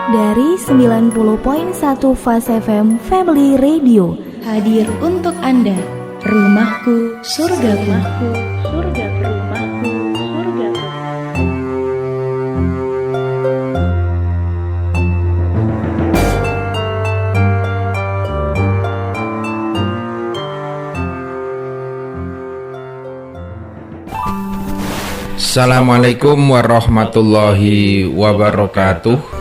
Dari 90.1 Fast FM Family Radio hadir untuk Anda. Rumahku, surgaku. Rumahku, surgaku. Rumahku, surgaku. Assalamualaikum warahmatullahi wabarakatuh.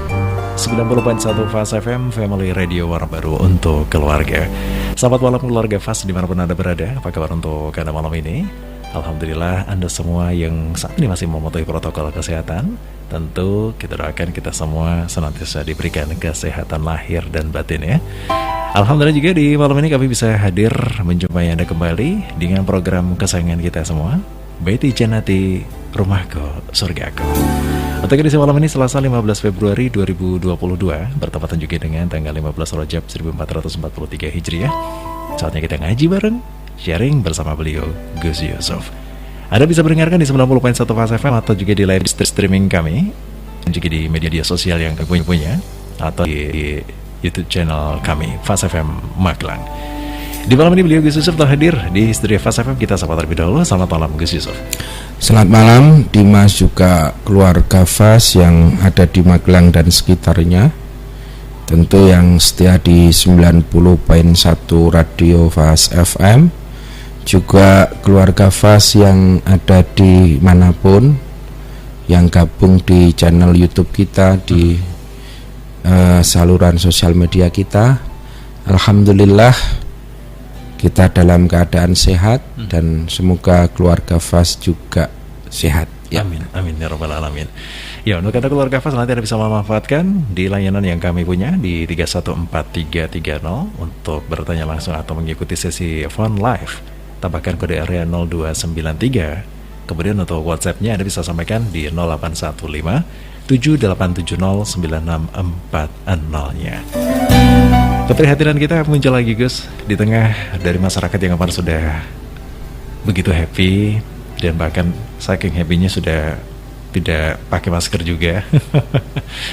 90.1 Fast FM Family Radio, warna baru untuk keluarga. Selamat malam keluarga Fast dimanapun Anda berada. Apa kabar untuk Anda malam ini? Alhamdulillah Anda semua yang saat ini masih mematuhi protokol kesehatan. Tentu kita doakan kita semua senantiasa diberikan kesehatan lahir dan batin ya. Alhamdulillah juga di malam ini kami bisa hadir menjumpai Anda kembali dengan program kesayangan kita semua, Beti Jannati, Rumahku, Surgaku. Untuk edisi malam ini Selasa 15 Februari 2022 bertepatan juga dengan tanggal 15 Rajab 1443 Hijriah. Saatnya kita ngaji bareng, sharing bersama beliau, Gus Yusuf. Anda bisa mendengarkan di 90.1 Fast FM atau juga di live streaming kami, dan juga di media sosial yang kami punya, atau di YouTube channel kami, Fast FM Magelang. Di malam ini beliau Gus Yusuf telah hadir di studio Fast FM. Kita sapa terlebih dahulu. Selamat malam Gus Yusuf. Selamat malam Dimas, juga keluarga Fast yang ada di Magelang dan sekitarnya. Tentu yang setia di 90.1 Radio Fast FM, juga keluarga Fast yang ada di manapun, yang gabung di channel YouTube kita, di saluran sosial media kita. Alhamdulillah kita dalam keadaan sehat dan semoga keluarga Fast juga sehat ya. Amin, amin ya rabbal alamin. Ya, untuk kata keluarga Fast nanti Anda bisa memanfaatkan di layanan yang kami punya di 314330 untuk bertanya langsung atau mengikuti sesi phone live. Tambahkan kode area 0293. Kemudian untuk WhatsApp-nya Anda bisa sampaikan di 0815 7870 9640-nya. Keprihatinan kita muncul lagi Gus di tengah dari masyarakat yang kemarin sudah begitu happy, dan bahkan saking happy-nya sudah tidak pakai masker juga.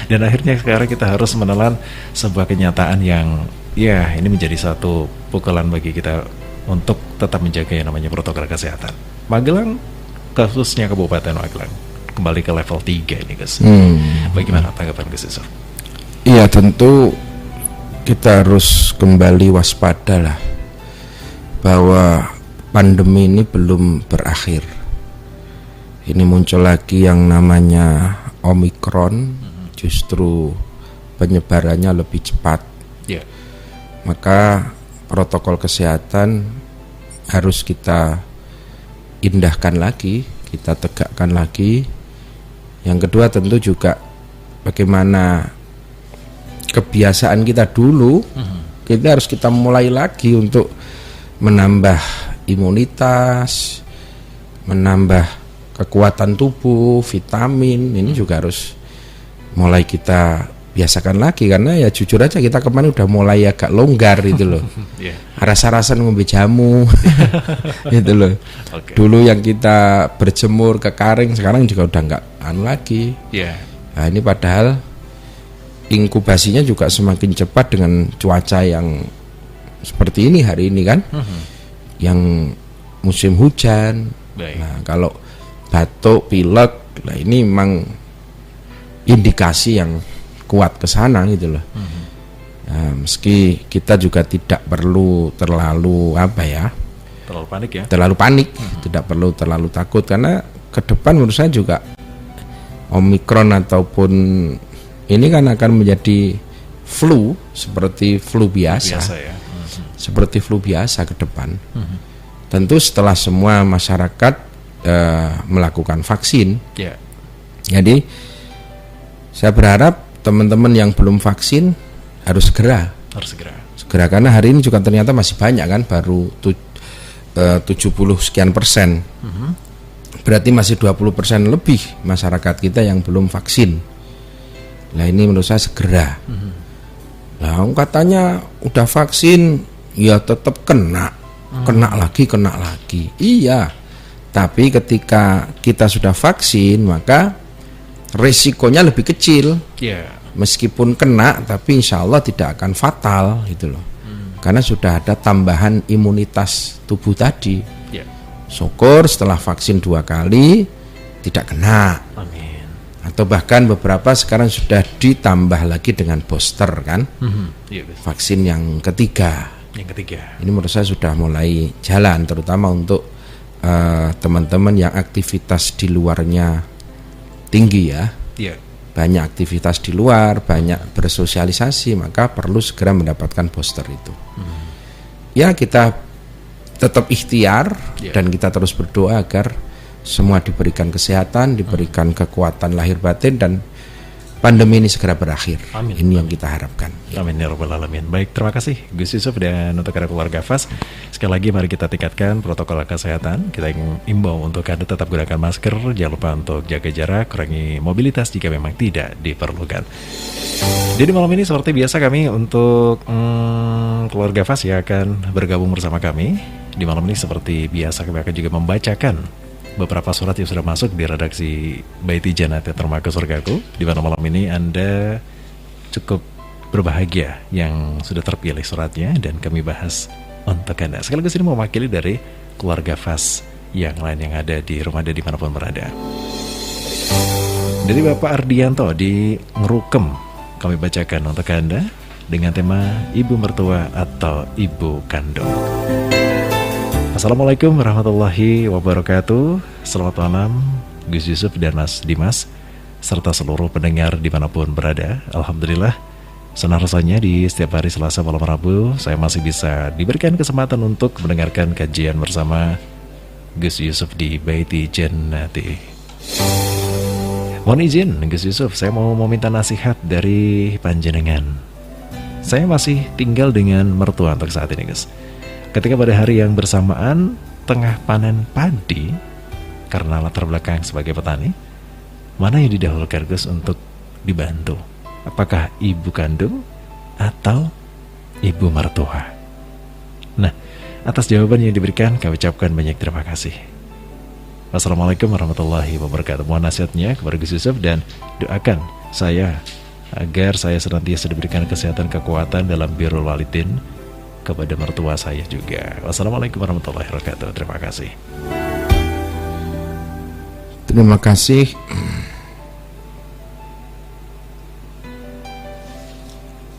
Dan akhirnya sekarang kita harus menelan sebuah kenyataan yang ya ini menjadi satu pukulan bagi kita untuk tetap menjaga yang namanya protokol kesehatan. Magelang, khususnya Kabupaten Magelang, kembali ke level 3 ini Gus. Bagaimana tanggapan Gus Yusuf? Iya, tentu kita harus kembali waspada lah, bahwa pandemi ini belum berakhir. Ini muncul lagi yang namanya Omikron, justru penyebarannya lebih cepat. Maka protokol kesehatan harus kita indahkan lagi, kita tegakkan lagi. Yang kedua tentu juga bagaimana kebiasaan kita dulu, kita harus kita mulai lagi untuk menambah imunitas, menambah kekuatan tubuh, vitamin. Ini juga harus mulai kita biasakan lagi, karena ya jujur aja kita kemarin udah mulai agak longgar gitu loh. Rasa-rasan ngombe jamu gitu loh. Dulu yang kita berjemur ke Karing, sekarang juga udah nggak lagi. Nah ini padahal inkubasinya juga semakin cepat dengan cuaca yang seperti ini hari ini kan, yang musim hujan. Nah kalau batuk, pilek, nah ini memang indikasi yang kuat ke sana gitu loh. Nah, meski kita juga tidak perlu terlalu panik, tidak perlu terlalu takut, karena ke depan menurut saya juga Omikron ataupun ini kan akan menjadi flu seperti flu biasa ya. Seperti flu biasa ke depan. Tentu setelah semua masyarakat melakukan vaksin. Jadi saya berharap teman-teman yang belum vaksin harus segera, karena hari ini juga ternyata masih banyak kan, baru 70 sekian persen. Berarti masih 20% lebih masyarakat kita yang belum vaksin. Nah ini menurut saya segera. Nah katanya udah vaksin ya tetap kena lagi. Iya, tapi ketika kita sudah vaksin maka resikonya lebih kecil. meskipun kena tapi insya Allah tidak akan fatal gitu loh. Karena sudah ada tambahan imunitas tubuh tadi. Syukur setelah vaksin 2 kali tidak kena. Amin. Atau bahkan beberapa sekarang sudah ditambah lagi dengan booster kan, vaksin yang ketiga. Ini menurut saya sudah mulai jalan, terutama untuk teman-teman yang aktivitas di luarnya tinggi ya. Banyak aktivitas di luar, banyak bersosialisasi, maka perlu segera mendapatkan booster itu. Ya, kita tetap ikhtiar dan kita terus berdoa agar semua diberikan kesehatan, diberikan kekuatan lahir batin, dan pandemi ini segera berakhir. Amin. Ini yang kita harapkan. Amin ya rabbal alamin. Baik, terima kasih Gus Yusuf dan untuk keluarga FAS. Sekali lagi mari kita tingkatkan protokol kesehatan. Kita imbau untuk Anda tetap gunakan masker, jangan lupa untuk jaga jarak, kurangi mobilitas jika memang tidak diperlukan. Jadi malam ini seperti biasa kami untuk keluarga FAS yang akan bergabung bersama kami. Di malam ini seperti biasa kami akan juga membacakan beberapa surat yang sudah masuk di redaksi Baiti Jannati Termaku Surgaku, di mana malam ini Anda cukup berbahagia yang sudah terpilih suratnya dan kami bahas untuk Anda. Sekaligus ini mewakili dari keluarga FAS yang lain yang ada di rumah dan dimanapun berada. Dari Bapak Ardianto di Ngerukem, kami bacakan untuk Anda dengan tema Ibu Mertua atau Ibu Kandung. Assalamualaikum warahmatullahi wabarakatuh. Selamat malam Gus Yusuf dan Mas Dimas serta seluruh pendengar dimanapun berada. Alhamdulillah, senang rasanya di setiap hari Selasa malam Rabu saya masih bisa diberikan kesempatan untuk mendengarkan kajian bersama Gus Yusuf di Baiti Jannati. Mohon izin Gus Yusuf, saya mau meminta nasihat dari panjenengan. Saya masih tinggal dengan mertua untuk saat ini, Gus. Ketika pada hari yang bersamaan tengah panen padi, karena latar belakang sebagai petani, mana yang didahulukan Gus untuk dibantu? Apakah ibu kandung atau ibu mertua? Nah, atas jawaban yang diberikan kami ucapkan banyak terima kasih. Wassalamualaikum warahmatullahi wabarakatuh. Mohon nasihatnya kepada Gus Yusuf dan doakan saya agar saya senantiasa diberikan kesehatan kekuatan dalam birrul walidin kepada mertua saya juga. Wassalamualaikum warahmatullahi wabarakatuh. Terima kasih. Terima kasih.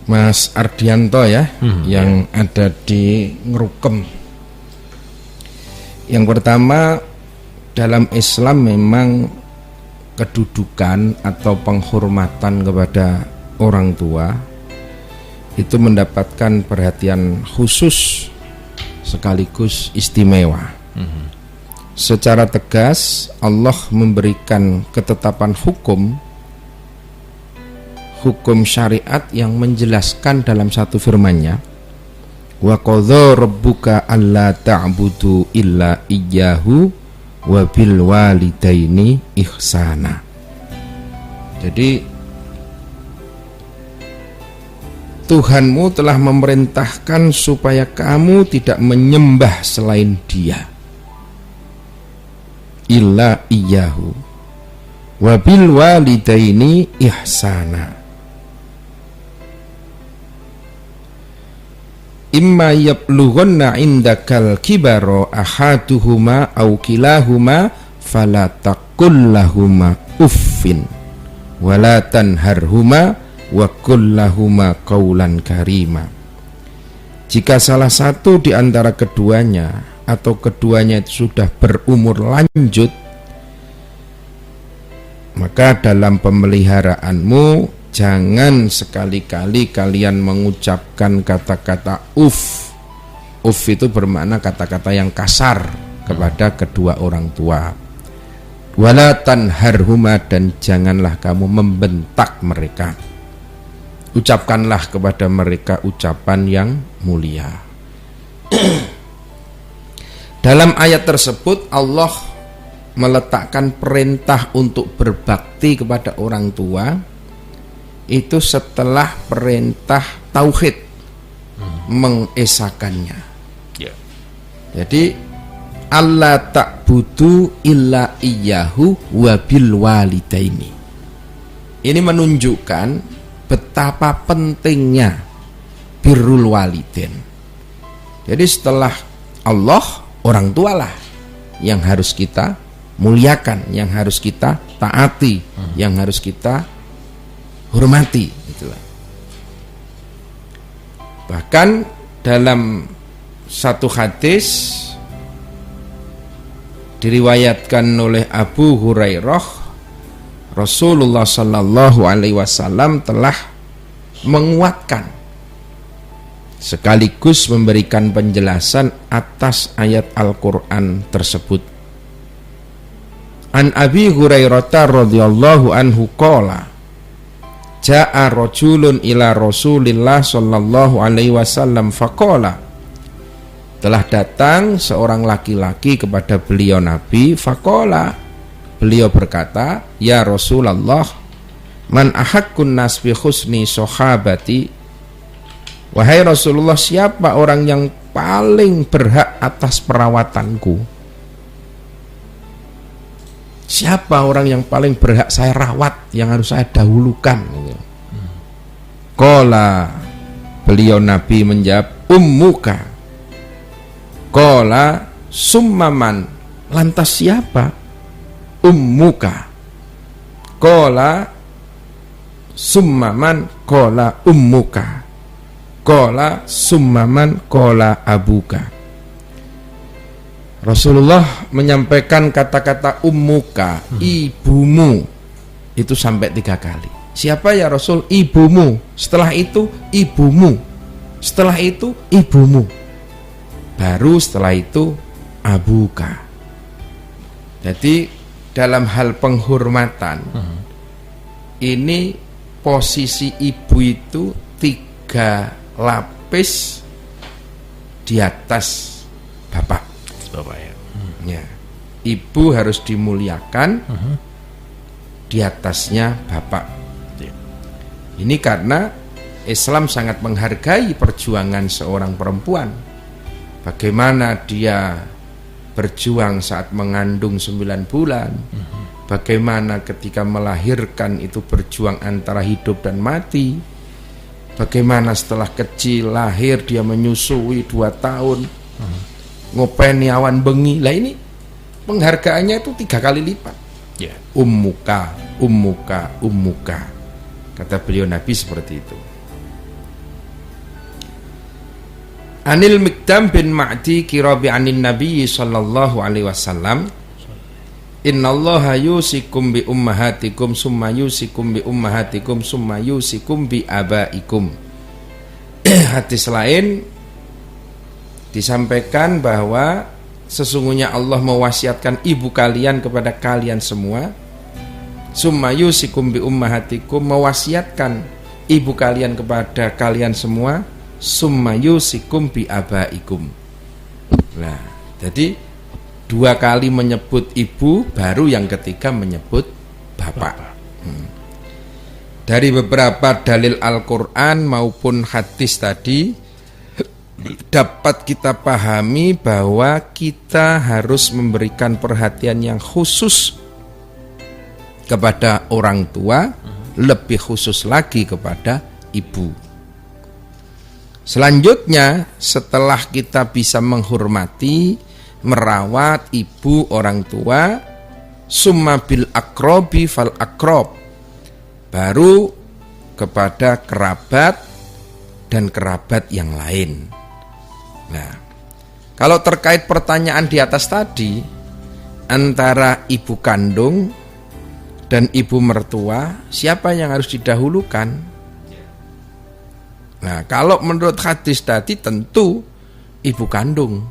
Mas Ardianto ya, yang ada di Ngerukem. Yang pertama, dalam Islam memang kedudukan atau penghormatan kepada orang tua itu mendapatkan perhatian khusus sekaligus istimewa. Secara tegas Allah memberikan ketetapan hukum syariat yang menjelaskan dalam satu firman-Nya, wa qadha rabbuka alla ta'budu illa iyyahu wa bil walidaini ihsana. Jadi Tuhanmu telah memerintahkan supaya kamu tidak menyembah selain Dia, illa iyyahu wa bil walidaini ihsana. Imma yablughanna indakal kibara ahaduhuma aw kilahuma fala taqul lahuma uffin wala tanharhuma wa qul lahuma qaulan karima. Jika salah satu di antara keduanya atau keduanya itu sudah berumur lanjut, maka dalam pemeliharaanmu jangan sekali-kali kalian mengucapkan kata-kata uff. Uff itu bermakna kata-kata yang kasar kepada kedua orang tua. Wala tanharhuma, dan janganlah kamu membentak mereka. Ucapkanlah kepada mereka ucapan yang mulia. Dalam ayat tersebut Allah meletakkan perintah untuk berbakti kepada orang tua itu setelah perintah tauhid, mengesakannya. Jadi alla ta'budu illa iyyahu wa bil walidaini. Ini menunjukkan betapa pentingnya birrul walidin. Jadi setelah Allah, orang tualah yang harus kita muliakan, yang harus kita taati, yang harus kita hormati, itulah. Bahkan dalam satu hadis diriwayatkan oleh Abu Hurairah, Rasulullah sallallahu alaihi wasallam telah menguatkan sekaligus memberikan penjelasan atas ayat Al-Qur'an tersebut. An Abi Hurairah radhiyallahu anhu qala ja'a rajulun ila Rasulillah sallallahu alaihi wasallam faqala, telah datang seorang laki-laki kepada beliau Nabi, faqala, beliau berkata, ya Rasulullah, man ahaqqun nas bi husni sahabati, wahai Rasulullah, siapa orang yang paling berhak atas perawatanku? Siapa orang yang paling berhak saya rawat, yang harus saya dahulukan? Qala, beliau Nabi menjawab, ummuka. Qala summaman, lantas siapa? Ummuka. Qala summaman, qala ummuka. Qala summaman, qala abuka. Rasulullah menyampaikan kata-kata ummuka, ibumu, itu sampai 3 kali. Siapa ya Rasul? Ibumu. Setelah itu ibumu. Setelah itu ibumu. Baru setelah itu abuka. Jadi dalam hal penghormatan, ini posisi ibu itu 3 lapis di atas bapak. Ya. Ibu harus dimuliakan, di atasnya bapak. Ini karena Islam sangat menghargai perjuangan seorang perempuan. Bagaimana dia berjuang saat mengandung 9 bulan, bagaimana ketika melahirkan itu berjuang antara hidup dan mati, bagaimana setelah kecil lahir dia menyusui 2 tahun, ngopeni awan bengi. Lah ini penghargaannya itu 3 kali lipat. Ummuka, ummuka, ummuka, kata beliau Nabi seperti itu. Anil Miqdam bin Ma'di kirabi anin Nabi sallallahu alaihi wasallam, innallaha yusikum bi ummahatikum summa yusikum bi ummahatikum summa yusikum bi abaikum. Hadis lain disampaikan bahwa sesungguhnya Allah mewasiatkan ibu kalian kepada kalian semua, summa yusikum bi ummahatikum, mewasiatkan ibu kalian kepada kalian semua, summa yusikum bi abaikum. Nah, jadi 2 kali menyebut ibu, baru yang ketiga menyebut bapak. Dari beberapa dalil Al-Quran maupun hadis tadi dapat kita pahami bahwa kita harus memberikan perhatian yang khusus kepada orang tua, lebih khusus lagi kepada ibu. Selanjutnya, setelah kita bisa menghormati, merawat ibu orang tua, summa bil akrobi fal akrob, baru kepada kerabat dan kerabat yang lain. Nah, kalau terkait pertanyaan di atas tadi, antara ibu kandung dan ibu mertua, siapa yang harus didahulukan? Nah, kalau menurut hadis tadi tentu ibu kandung.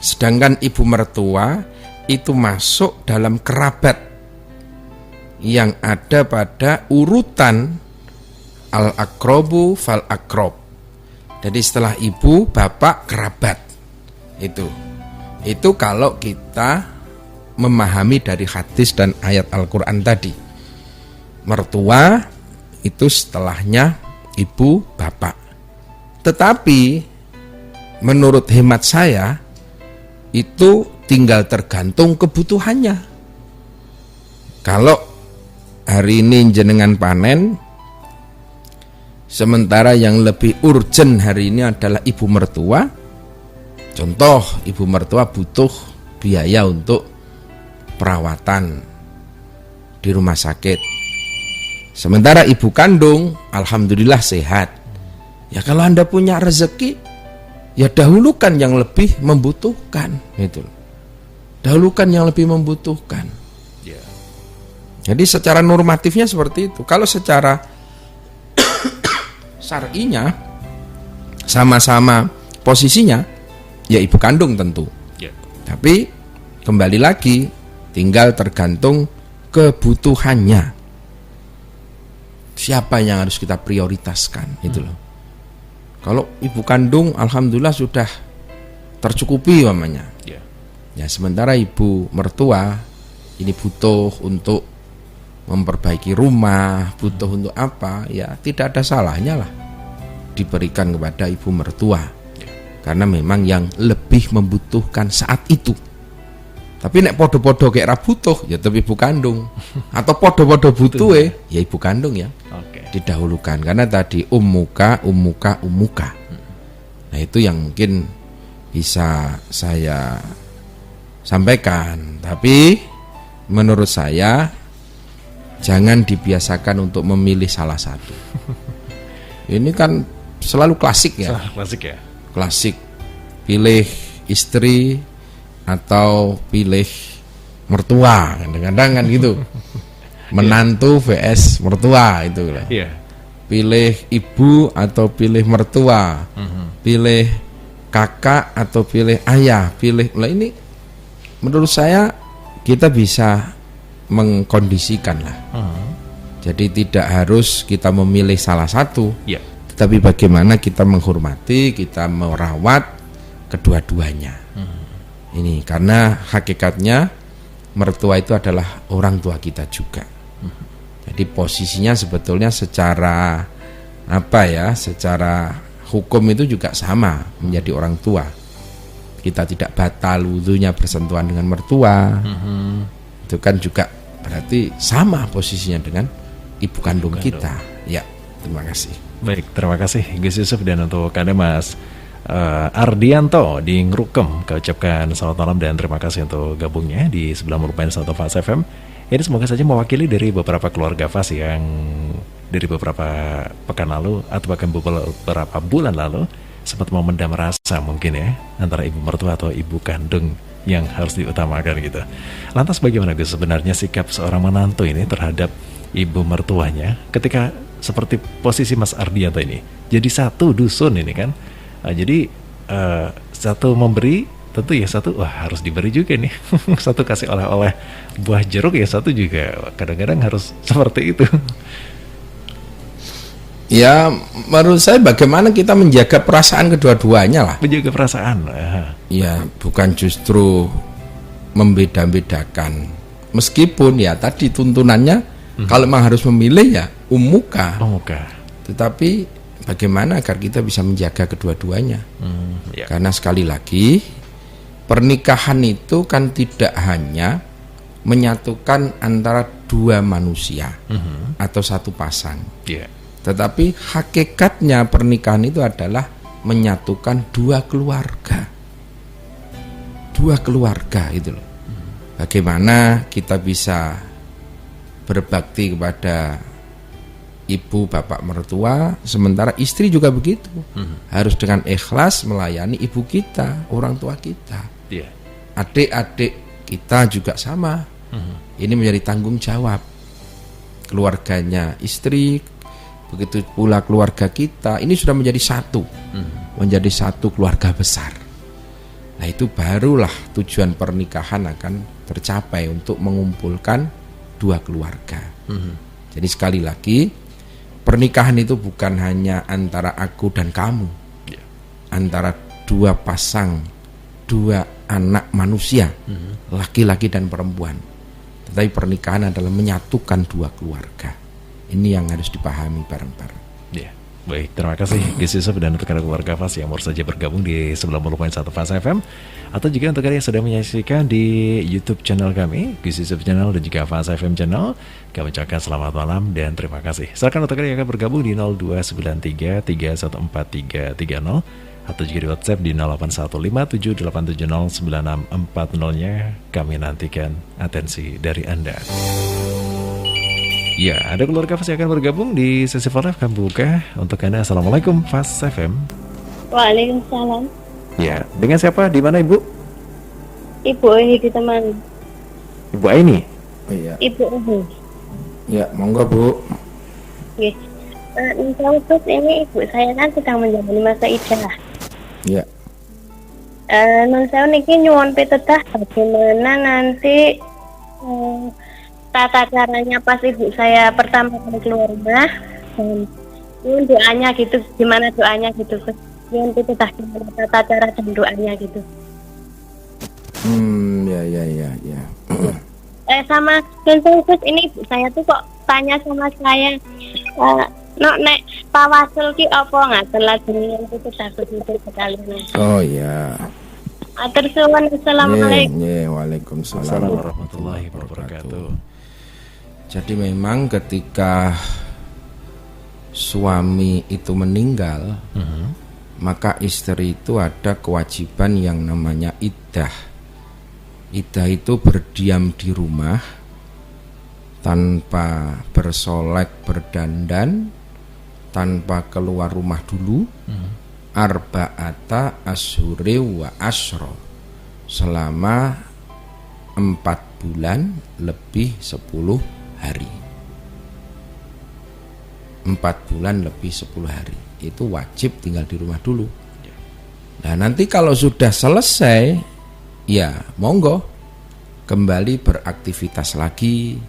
Sedangkan ibu mertua itu masuk dalam kerabat yang ada pada urutan al-akrobu fal-akrob. Jadi setelah ibu, bapak, kerabat. Itu kalau kita memahami dari hadis dan ayat Al-Quran tadi. Mertua itu setelahnya ibu, bapak. Tetapi menurut hemat saya, itu tinggal tergantung kebutuhannya. Kalau hari ini jenengan panen, Sementara yang lebih urgent hari ini adalah ibu mertua. Contoh, ibu mertua butuh biaya untuk perawatan di rumah sakit. Sementara ibu kandung alhamdulillah sehat. Ya kalau Anda punya rezeki, ya dahulukan yang lebih membutuhkan, gitu. Dahulukan yang lebih membutuhkan. Jadi secara normatifnya seperti itu. Kalau secara syar'inya sama-sama posisinya ya ibu kandung tentu. Tapi kembali lagi tinggal tergantung kebutuhannya. Siapa yang harus kita prioritaskan itu loh. Kalau ibu kandung alhamdulillah sudah tercukupi umpamanya. Ya sementara ibu mertua ini butuh untuk memperbaiki rumah, butuh untuk apa, ya tidak ada salahnya lah diberikan kepada ibu mertua, karena memang yang lebih membutuhkan saat itu. Tapi nek podo-podo kayak ra butuh ya tapi ibu kandung, atau podo-podo butuh ya ibu kandung yang didahulukan, karena tadi ummuka. Nah itu yang mungkin bisa saya sampaikan. Tapi menurut saya jangan dibiasakan untuk memilih salah satu. Ini kan selalu klasik ya. Klasik ya. Klasik. Pilih istri atau pilih mertua, kadang-kadang kan gitu. Menantu vs mertua itu lah. Iya. Pilih ibu atau pilih mertua. Pilih kakak atau pilih ayah, pilih. Lah ini menurut saya kita bisa mengkondisikan lah. Jadi tidak harus kita memilih salah satu, tetapi bagaimana kita menghormati, kita merawat kedua-duanya. Ini karena hakikatnya mertua itu adalah orang tua kita juga. Jadi posisinya sebetulnya secara secara hukum itu juga sama, menjadi orang tua. Kita tidak batal wudunya bersentuhan dengan mertua. Itu kan juga berarti sama posisinya dengan ibu kandung kita. Ya, terima kasih. Baik, terima kasih Gus Yusuf, dan untuk Anda Mas Ardianto di Ngrukem, kau ucapkan selamat malam dan terima kasih untuk gabungnya di sebelah merupakan satu Fas FM. Ini semoga saja mewakili dari beberapa keluarga Fas yang dari beberapa pekan lalu atau bahkan beberapa bulan lalu sempat memendam rasa mungkin ya antara ibu mertua atau ibu kandung yang harus diutamakan gitu. Lantas bagaimana Gus sebenarnya sikap seorang menantu ini terhadap ibu mertuanya ketika seperti posisi Mas Ardianto ini jadi satu dusun ini kan, jadi satu memberi tentu ya satu harus diberi juga nih. Satu kasih oleh-oleh buah jeruk ya satu juga kadang-kadang harus seperti itu. Ya menurut saya bagaimana kita menjaga perasaan kedua-duanya lah. Menjaga perasaan. Ya bukan justru membeda-bedakan. Meskipun ya tadi tuntunannya kalau memang harus memilih ya ummuka. Tetapi bagaimana agar kita bisa menjaga kedua-duanya. Karena sekali lagi pernikahan itu kan tidak hanya menyatukan antara dua manusia atau satu pasang. Tetapi hakikatnya pernikahan itu adalah menyatukan dua keluarga. Dua keluarga itu loh. Bagaimana kita bisa berbakti kepada ibu bapak mertua, sementara istri juga begitu. Harus dengan ikhlas melayani ibu kita, orang tua kita. Adik-adik kita juga sama. Ini menjadi tanggung jawab keluarganya istri, begitu pula keluarga kita. Ini sudah menjadi satu, menjadi satu keluarga besar. Nah itu barulah tujuan pernikahan akan tercapai, untuk mengumpulkan dua keluarga. Jadi sekali lagi pernikahan itu bukan hanya antara aku dan kamu, antara dua pasang, dua anak manusia, laki-laki dan perempuan. Tetapi pernikahan adalah menyatukan dua keluarga. Ini yang harus dipahami bareng-bareng. Baik, terima kasih Gus Yusuf dan untuk keluarga Fas yang baru saja bergabung di 90.1 Fas FM. Atau juga untuk kalian yang sudah menyaksikan di YouTube channel kami, Gus Yusuf Channel dan juga Fas FM Channel, kami ucapkan selamat malam dan terima kasih. Silakan untuk kalian yang akan bergabung di 0293 314330 atau juga di WhatsApp di 081578709640-nya. Kami nantikan atensi dari Anda. Ya, ada keluarga Fas yang akan bergabung di sesi phone live kami buka untuk Anda. Assalamualaikum Fas FM. Waalaikumsalam. Ya, dengan siapa? Di mana Ibu? Ibu di teman. Ibu Aini. Iya. Ibu. Ya, monggo Bu. Yes. Terus ini ibu saya kan sedang menjalani masa idah. Ya. Saya niki nyuwun pitedah bagaimana nanti tata caranya pas ibu saya pertama kali keluar rumah, dan doanya gitu, gimana doanya gitu, yang pitedah gimana tata cara dan doanya gitu. Ya. Sama khusus ini ibu saya tuh kok tanya sama saya, nek tawasul ki apa ngaten lajeng itu takut itu sekali. Oh ya. Atur suwun, assalamualaikum. Waalaikumsalam warahmatullahi wabarakatuh. Jadi memang ketika suami itu meninggal, maka istri itu ada kewajiban yang namanya iddah. Iddah itu berdiam di rumah tanpa bersolek berdandan, tanpa keluar rumah dulu, arba'ata ashuri wa asyra, selama 4 bulan lebih 10 hari. 4 bulan lebih 10 hari itu wajib tinggal di rumah dulu. Nah nanti kalau sudah selesai, ya monggo kembali beraktivitas lagi.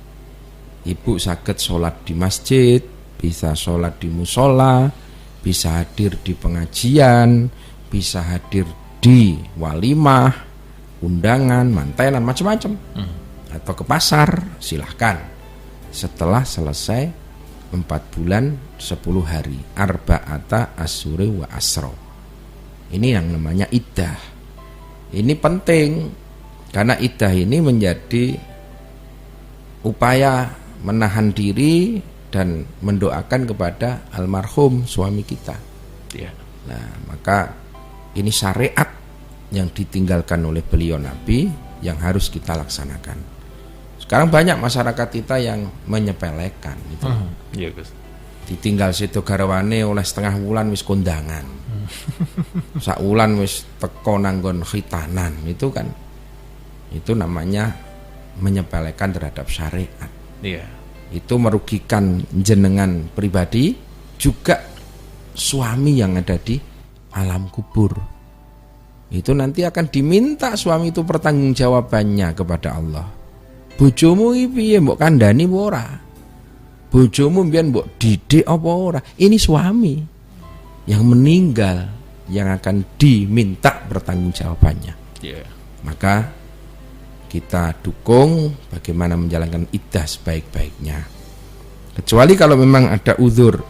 Ibu sakit sholat di masjid, bisa sholat di musola, bisa hadir di pengajian, bisa hadir di walimah, undangan, mantenan, macam-macam. Atau ke pasar, silahkan. Setelah selesai 4 bulan 10 hari, arba'ata asyuri wa asro. Ini yang namanya iddah. Ini penting karena iddah ini menjadi upaya menahan diri dan mendoakan kepada almarhum suami kita. Nah, maka ini syariat yang ditinggalkan oleh beliau Nabi yang harus kita laksanakan. Sekarang banyak masyarakat kita yang menyepelekan gitu. Iya, Gus. Ditinggal situ garwane oleh setengah wulan wis kondangan. Sak wulan wis teko nanggon khitanan, itu kan. Itu namanya menyepelekan terhadap syariat. Iya. Itu merugikan jenengan pribadi, juga suami yang ada di alam kubur. Itu nanti akan diminta suami itu pertanggungjawabannya kepada Allah. Bojomu iki piye mbok kandhani apa ora? Bojomu mbiyen mbok didik apa ora? Ini suami yang meninggal yang akan diminta pertanggungjawabannya. Maka kita dukung bagaimana menjalankan iddah sebaik-baiknya. Kecuali kalau memang ada uzur.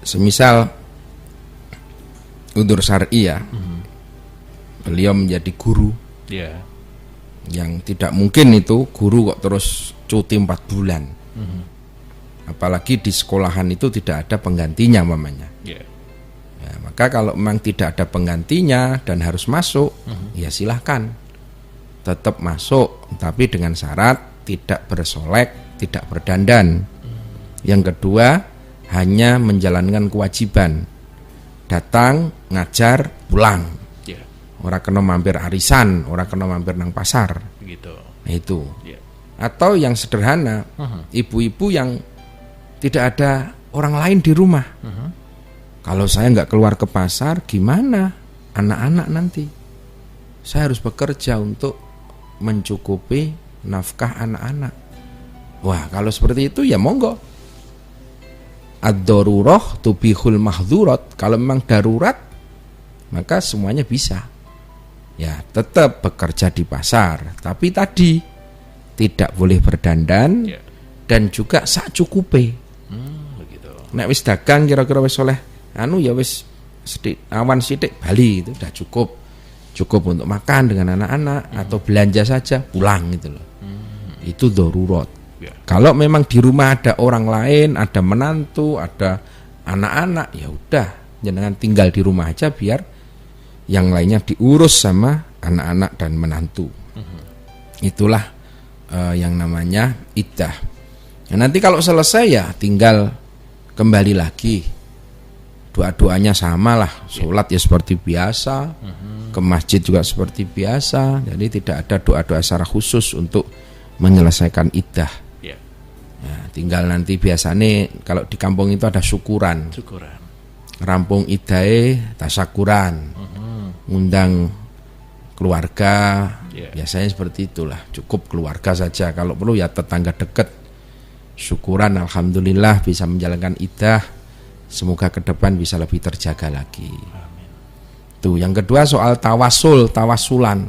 Semisal udzur syar'i ya. Beliau menjadi guru. Yang tidak mungkin itu guru kok terus cuti 4 bulan. Apalagi di sekolahan itu tidak ada penggantinya mamanya. Ya, maka kalau memang tidak ada penggantinya dan harus masuk, ya silahkan tetap masuk, tapi dengan syarat tidak bersolek, tidak berdandan. Yang kedua, hanya menjalankan kewajiban, datang, ngajar, pulang. Ora kena mampir arisan, ora kena mampir nang pasar. Gitu. Nah itu. Atau yang sederhana, ibu-ibu yang tidak ada orang lain di rumah. Kalau saya nggak keluar ke pasar, gimana anak-anak nanti? Saya harus bekerja untuk mencukupi nafkah anak-anak. Wah, kalau seperti itu ya monggo. Ad-darurah tubihul mahdzurat. Kalau memang darurat, maka semuanya bisa. Ya, tetap bekerja di pasar, tapi tadi tidak boleh berdandan, Ya. dan juga sak cukupe. Begitu. Nek wis dagang kira-kira wis oleh ya wis awan sithik bali, itu udah cukup untuk makan dengan anak-anak atau belanja saja pulang gitu loh. Itu darurat. Ya. Kalau memang di rumah ada orang lain, ada menantu, ada anak-anak, ya udah jangan tinggal di rumah aja biar yang lainnya diurus sama anak-anak dan menantu. Itulah yang namanya iddah. Nah, nanti kalau selesai ya tinggal kembali lagi. Doa-doanya sama lah, sholat ya seperti biasa, ke masjid juga seperti biasa. Jadi tidak ada doa-doa secara khusus untuk menyelesaikan iddah. Ya. Nah, tinggal nanti biasanya kalau di kampung itu ada syukuran. Syukuran. Rampung iddahe tasyakuran. Undang keluarga, biasanya seperti itulah. Cukup keluarga saja, kalau perlu ya tetangga dekat. Syukuran, alhamdulillah bisa menjalankan iddah. Semoga ke depan bisa lebih terjaga lagi. Tuh, yang kedua soal tawassulan.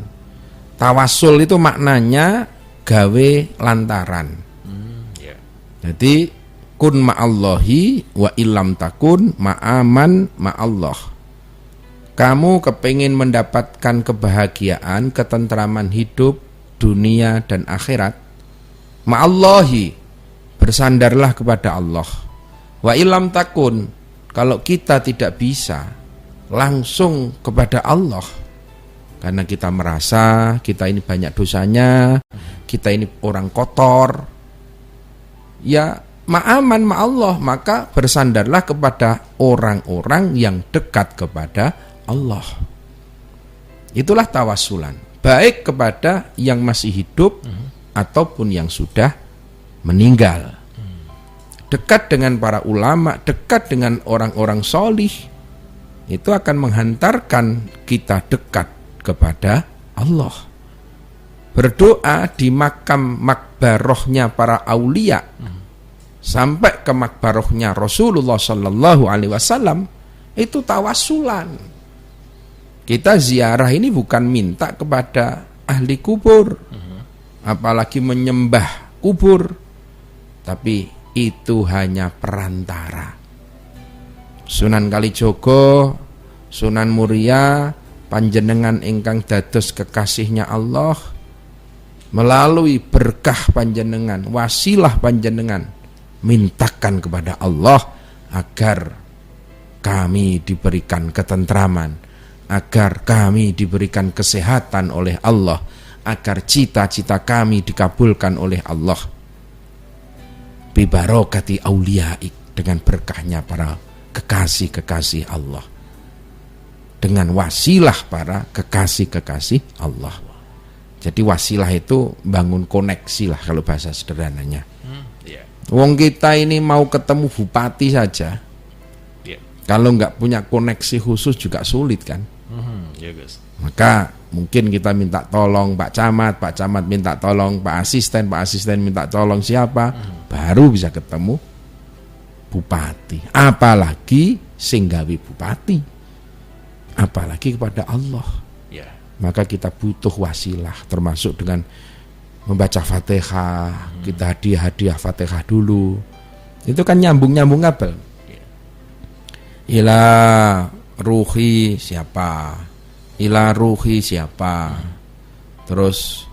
Tawassul itu maknanya gawe lantaran. Jadi kun ma'allahi wa illam takun ma'aman ma'allah. Kamu kepingin mendapatkan kebahagiaan, ketentraman hidup, dunia dan akhirat, ma'allahi, bersandarlah kepada Allah. Wa illam takun, kalau kita tidak bisa langsung kepada Allah, karena kita merasa kita ini banyak dosanya, kita ini orang kotor, ya ma'aman ma'allah, maka bersandarlah kepada orang-orang yang dekat kepada Allah. Itulah tawassulan, baik kepada yang masih hidup ataupun yang sudah meninggal. Dekat dengan para ulama, dekat dengan orang-orang solih, itu akan menghantarkan kita dekat kepada Allah. Berdoa di makam makbarohnya para aulia, sampai ke makbarohnya Rasulullah Sallallahu Alaihi Wasallam, itu tawassulan. Kita ziarah ini bukan minta kepada ahli kubur, apalagi menyembah kubur, tapi itu hanya perantara. Sunan Kalijogo, Sunan Muria, panjenengan ingkang dados kekasihnya Allah, melalui berkah panjenengan, wasilah panjenengan, mintakan kepada Allah agar kami diberikan ketentraman, agar kami diberikan kesehatan oleh Allah, agar cita-cita kami dikabulkan oleh Allah. Bibarokati auliaik, dengan berkahnya para kekasih-kekasih Allah, dengan wasilah para kekasih-kekasih Allah. Jadi wasilah itu bangun koneksi lah kalau bahasa sederhananya. Wong kita ini mau ketemu bupati saja, kalau nggak punya koneksi khusus juga sulit kan. Maka mungkin kita minta tolong Pak Camat minta tolong Pak Asisten minta tolong siapa, baru bisa ketemu bupati. Apalagi singgawi bupati, apalagi kepada Allah. Maka kita butuh wasilah, termasuk dengan membaca Fatihah. Kita hadiah Fatihah dulu, itu kan nyambung kabel. Ila ruhi siapa, ila ruhi siapa. Terus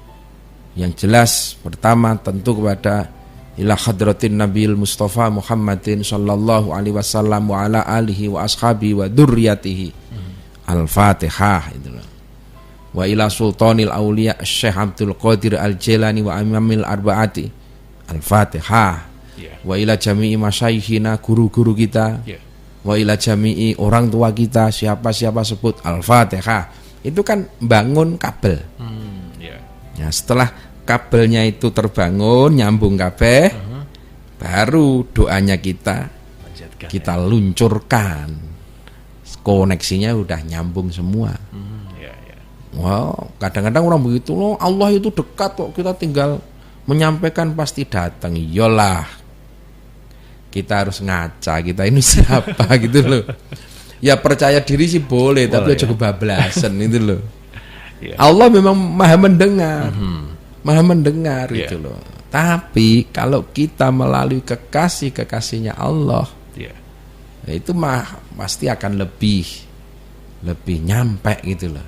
yang jelas pertama tentu kepada ila hadratin Nabil Mustafa Muhammadin sallallahu alaihi wasallam wa ala alihi wa ashabi wa dzurriyyatihi. Al-Fatihah itu. Wa ila sultanil auliya Syekh Abdul Qadir Al-Jailani wa imamil arba'ati. Al-Fatihah. Wa ila jami'i masyayikhina, guru-guru kita. Wa ila jami'i orang tua kita, siapa-siapa sebut Al-Fatihah. Itu kan bangun kabel. Ya, setelah kabelnya itu terbangun, nyambung kabeh, baru doanya kita luncurkan. Koneksinya udah nyambung semua. Wow, kadang-kadang orang begitu loh, Allah itu dekat kok, kita tinggal menyampaikan pasti datang. Iyalah, kita harus ngaca, kita ini siapa gitu loh. Ya percaya diri sih boleh, tapi juga bablasan itu loh. Allah memang maha mendengar. Maha mendengar Iya. itu loh. Tapi kalau kita melalui kekasihnya Allah, Iya. ya itu pasti akan lebih nyampe gitu loh.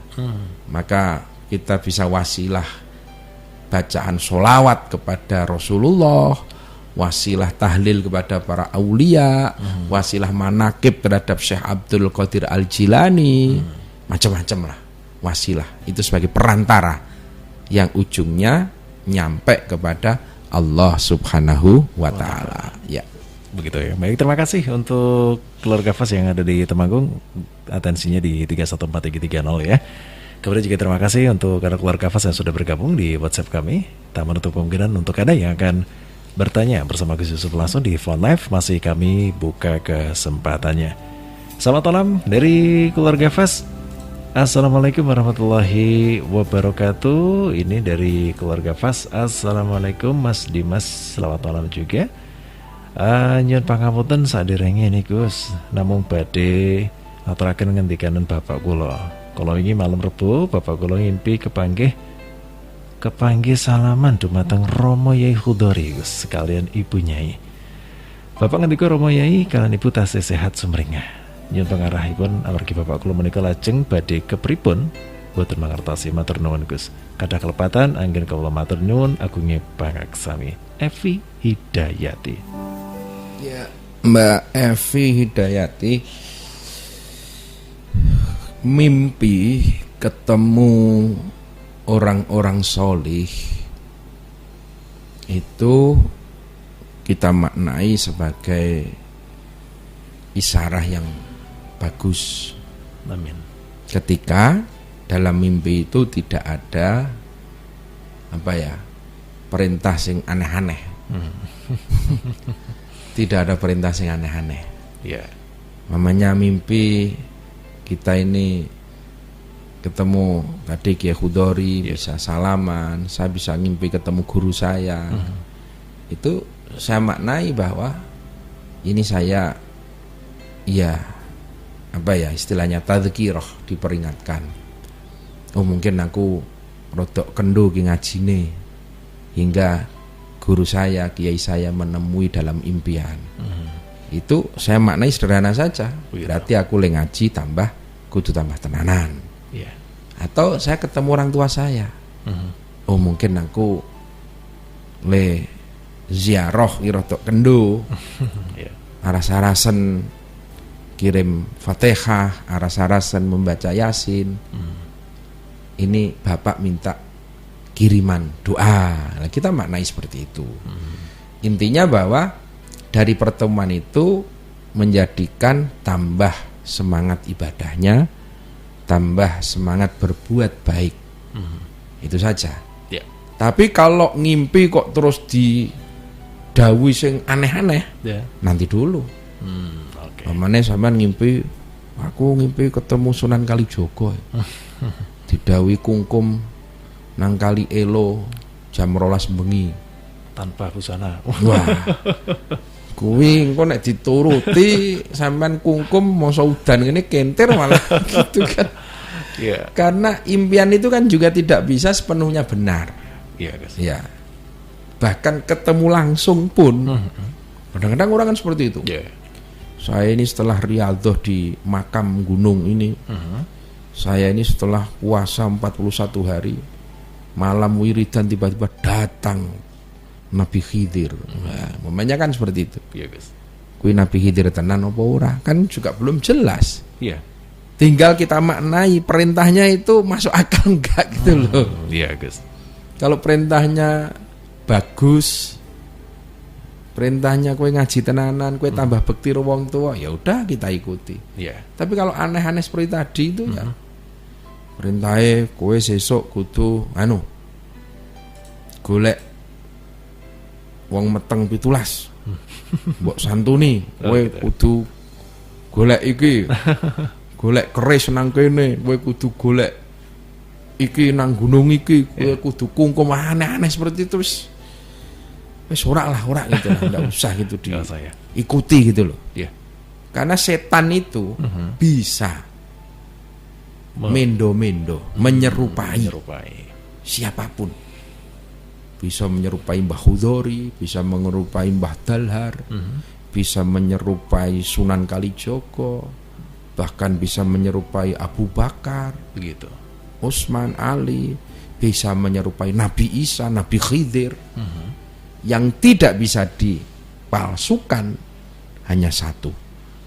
Maka kita bisa wasilah bacaan sholawat kepada Rasulullah, wasilah tahlil kepada para aulia, wasilah manakib terhadap Syekh Abdul Qadir Al-Jilani, macam-macam lah wasilah. Itu sebagai perantara yang ujungnya nyampe kepada Allah Subhanahu wa Ta'ala. Ya. Begitu ya. Baik, terima kasih untuk keluarga Fas yang ada di Temanggung. Atensinya di 314330 ya. Kemudian juga terima kasih untuk keluarga Fas yang sudah bergabung di WhatsApp kami. Tak menutup kemungkinan untuk Anda yang akan bertanya bersama Gus Yusuf langsung di phone live, masih kami buka kesempatannya. Selamat malam dari keluarga Fas. Assalamualaikum warahmatullahi wabarakatuh. Ini dari keluarga Fas. Assalamualaikum Mas Dimas. Selamat malam juga. Nyun pangapunten saderenge nih Gus. Namung badhe aturaken ngendikanen bapak kula. Kala wingi malam Rebo bapak kula ngimpi kepanggih salaman dumateng Romo Yai Khudori Gus sekalian ibu Nyai. Bapak ngendika Romo Yai kalian ibu tasih sehat sumringah. Nyun pangarahipun amargi bapak kula menika lajeng badhe kepripun boten mangertosi matur nuwun Gus. Kadah kelepatan anggen kawula matur nuwun agunge pangaksami. Evi Hidayati. Ya, Mbak Evi Hidayati, mimpi ketemu orang-orang solih itu kita maknai sebagai isyarah yang bagus. Amin. Ketika dalam mimpi itu tidak ada perintah sing aneh-aneh. Tidak ada perintah sing aneh-aneh. Ya. Mamanya mimpi kita ini ketemu tadi Kiai Khudori, bisa salaman, saya bisa ngimpi ketemu guru saya. Itu saya maknai bahwa ini saya istilahnya tadzkirah, diperingatkan. Oh mungkin aku rodok kendo ki ngajine hingga guru saya, kiai saya menemui dalam impian. Itu saya maknai sederhana saja. Berarti aku le ngaji tambah kudu tambah tenanan. Yeah. Atau saya ketemu orang tua saya. Oh mungkin aku le ziarah irotok kendo. Yeah. Aras-arasen kirim Fatihah, aras-arasen membaca Yasin. Ini Bapak minta kiriman doa. Nah, kita maknai seperti itu. Intinya bahwa dari pertemuan itu menjadikan tambah semangat ibadahnya, tambah semangat berbuat baik. Itu saja. Yeah. Tapi kalau ngimpi kok terus didawi sing aneh-aneh, Yeah. nanti dulu. Oke. Pamane sampean ngimpi, aku ngimpi ketemu Sunan Kalijaga. Didawi kungkum nang Kali Elo jam 12 bengi. Tanpa busana. Wah. Kuwi engko nek dituruti sampean kungkum masa udan ngene kentir malah gitu kan. Iya. Karena impian itu kan juga tidak bisa sepenuhnya benar. Iya, guys. Ya. Bahkan ketemu langsung pun kadang-kadang orang kan seperti itu. Iya. Saya ini setelah riyadhah di makam gunung ini, saya ini setelah puasa 41 hari, malam wiridan tiba-tiba datang Nabi Khidir. Nah, momennya kan seperti itu. Iya, guys. Kui Nabi Khidir tenan apa ora? Kan juga belum jelas. Iya. Tinggal kita maknai perintahnya itu masuk akal enggak gitu loh. Iya, guys. Kalau perintahnya bagus, perintahnya kue ngaji tenanan, kue tambah bekti wong tua, ya udah kita ikuti. Iya. Tapi kalau aneh-aneh seperti tadi itu ya perintahnya kue sesuk kudu golek wong meteng 17. Mbok santuni, kowe kudu golek iki. Golek keris nang kene, kowe kudu golek iki nang gunung iki, kowe kudu kungkum aneh-aneh seperti itu wis ora gitu lah, enggak usah gitu diikuti gitu loh. Iya. Karena setan itu bisa mendo-mendo, menyerupai Menyerupai. siapapun. bisa menyerupai Mbah Hudori, bisa menyerupai Mbah Dalhar, bisa menyerupai Sunan Kalijogo, bahkan bisa menyerupai Abu Bakar, begitu. Utsman, Ali, bisa menyerupai Nabi Isa, Nabi Khidir. Yang tidak bisa dipalsukan hanya satu,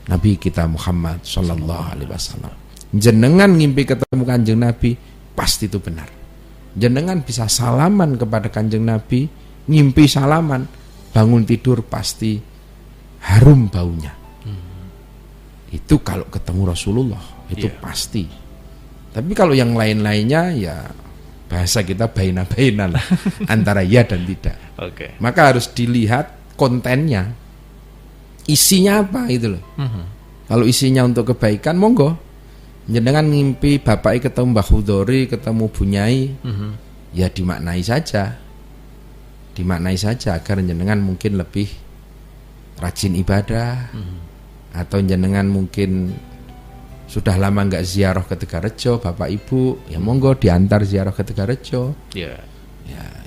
Nabi kita Muhammad Sallallahu Alaihi Wasallam. Jenengan ngimpi ketemu Kanjeng Nabi, pasti itu benar. Jenengan bisa salaman kepada Kanjeng Nabi, ngimpi salaman, bangun tidur pasti harum baunya. Itu kalau ketemu Rasulullah, itu pasti. Tapi kalau yang lain-lainnya ya bahasa kita baina-baina lah, antara ya dan tidak. Oke. Maka harus dilihat kontennya, isinya apa itu loh. Kalau isinya untuk kebaikan, monggo. Jenengan ngimpi bapaknya ketemu Mbah Hudori, ketemu Bunyai, ya dimaknai saja agar jenengan mungkin lebih rajin ibadah, atau jenengan mungkin sudah lama nggak ziarah ke Tegarejo, bapak ibu, ya monggo diantar ziarah ke Tegarejo. Ya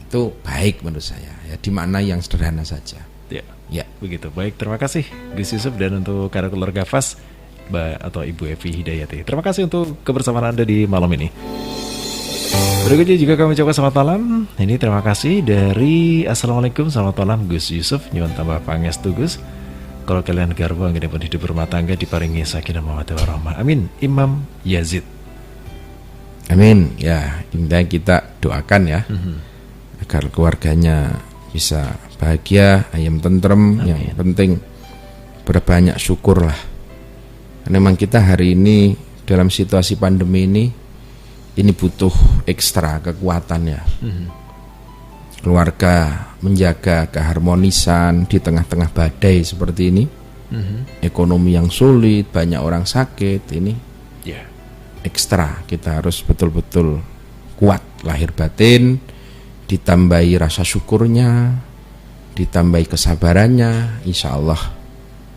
itu baik menurut saya. Ya dimaknai yang sederhana saja. Ya. Begitu. Baik, terima kasih Gus Yusuf, dan untuk keluarga Fas, Mbak atau Ibu Evi Hidayati. Terima kasih untuk kebersamaan Anda di malam ini. Berikutnya juga kami ucapkan selamat malam. Ini terima kasih dari Assalamualaikum, selamat malam Gus Yusuf, nyuwun tambah pangestu Gus. Kalau kalian garwa pun hidup berumah tangga diparingi sakinah mawaddah warahmah. Amin. Imam Yazid. Amin. Ya, intinya kita doakan ya, agar keluarganya bisa bahagia, ayam tentrem. Amin. Yang penting berbanyak syukur lah. Memang kita hari ini dalam situasi pandemi ini butuh ekstra kekuatan ya. Keluarga menjaga keharmonisan di tengah-tengah badai seperti ini. Ekonomi yang sulit, banyak orang sakit, ini ekstra. Kita harus betul-betul kuat lahir batin, ditambahi rasa syukurnya, ditambahi kesabarannya, insya Allah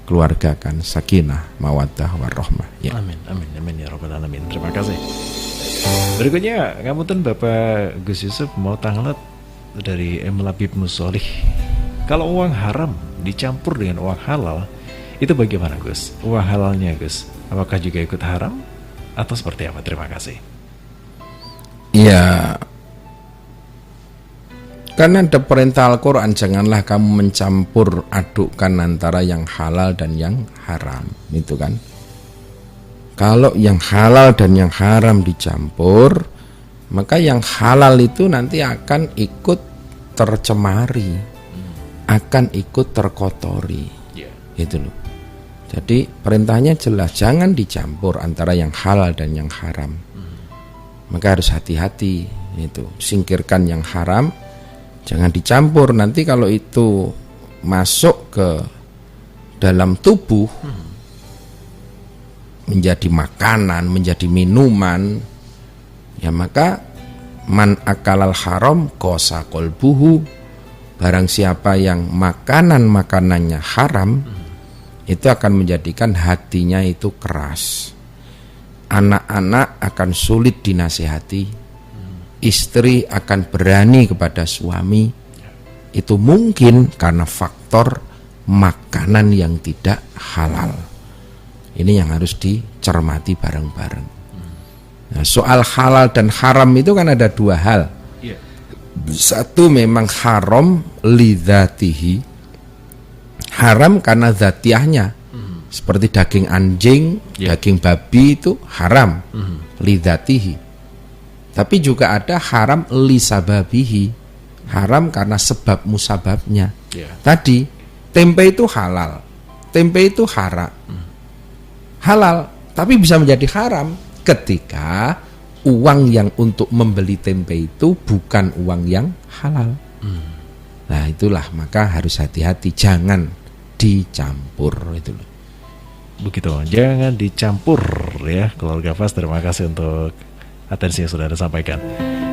keluarga akan sakinah, mawaddah, warahmah. Ya. Amin, amin, amin ya rabbal alamin. Terima kasih. Berikutnya, ngapunten Bapak Gus Yusuf, mau tanglet dari M. Labib Musolih. Kalau uang haram dicampur dengan uang halal, itu bagaimana Gus? Uang halalnya Gus, apakah juga ikut haram atau seperti apa? Terima kasih. Ya, karena ada perintah Al-Quran, janganlah kamu mencampur adukkan antara yang halal dan yang haram. Itu kan. Kalau yang halal dan yang haram dicampur, maka yang halal itu nanti akan ikut tercemari, akan ikut terkotori. Itu loh. Jadi perintahnya jelas, jangan dicampur antara yang halal dan yang haram. Maka harus hati-hati, itu singkirkan yang haram, jangan dicampur. Nanti kalau itu masuk ke dalam tubuh, menjadi makanan, menjadi minuman, ya maka man akalal haram kosa kolbuhu. Barang siapa yang makanannya haram, itu akan menjadikan hatinya itu keras. Anak-anak akan sulit dinasihati, istri akan berani kepada suami. Itu mungkin karena faktor makanan yang tidak halal. Ini yang harus dicermati bareng-bareng. Nah, soal halal dan haram itu kan ada dua hal. Satu memang haram lidzatihi, haram karena zatiahnya. Seperti daging anjing, daging babi itu haram lidzatihi. Tapi juga ada haram lisababihi, haram karena sebab musababnya. Tadi tempe itu halal, tempe itu halal, tapi bisa menjadi haram ketika uang yang untuk membeli tempe itu bukan uang yang halal. Nah itulah, maka harus hati-hati, jangan dicampur itu loh. Begitu, jangan dicampur ya keluarga Fas. Terima kasih untuk atensi yang sudah Anda sampaikan.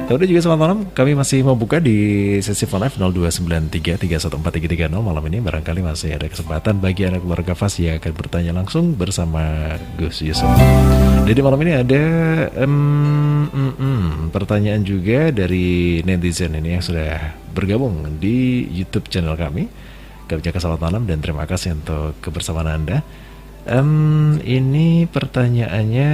Udah juga selamat malam. Kami masih membuka di sesi phone live 0293314330 malam ini. Barangkali masih ada kesempatan bagi anak keluarga Fas yang akan bertanya langsung bersama Gus Yusuf. Jadi malam ini ada pertanyaan juga dari netizen ini yang sudah bergabung di YouTube channel kami. Kami ucapkan selamat malam dan terima kasih untuk kebersamaan Anda. Ini pertanyaannya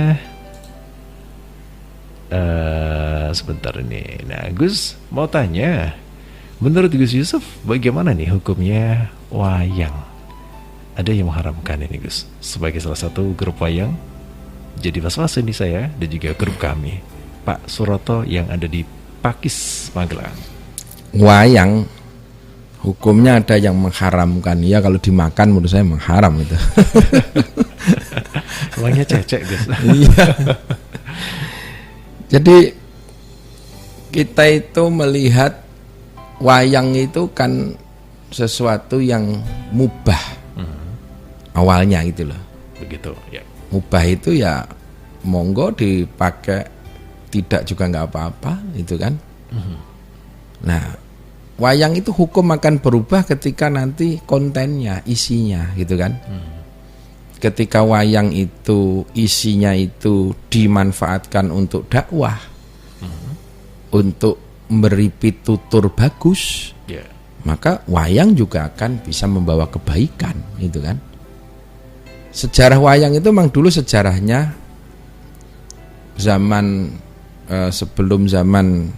sebentar ini. Nah, Gus mau tanya, menurut Gus Yusuf bagaimana nih hukumnya wayang? Ada yang mengharamkan ini, Gus, sebagai salah satu grup wayang. Jadi pas-pas ini saya dan juga grup kami, Pak Suroto yang ada di Pakis, Magelang. Wayang hukumnya ada yang mengharamkan. Ya kalau dimakan menurut saya mengharam itu. Uangnya cecek, Gus. Iya. Jadi kita itu melihat wayang itu kan sesuatu yang mubah awalnya gitu loh. Begitu ya. Mubah itu ya monggo dipakai, tidak juga nggak apa-apa itu kan. Nah, wayang itu hukum akan berubah ketika nanti kontennya, isinya gitu kan. Ketika wayang itu isinya itu dimanfaatkan untuk dakwah, untuk memberi pitutur bagus, maka wayang juga akan bisa membawa kebaikan, gitu kan. Sejarah wayang itu memang dulu sejarahnya zaman sebelum zaman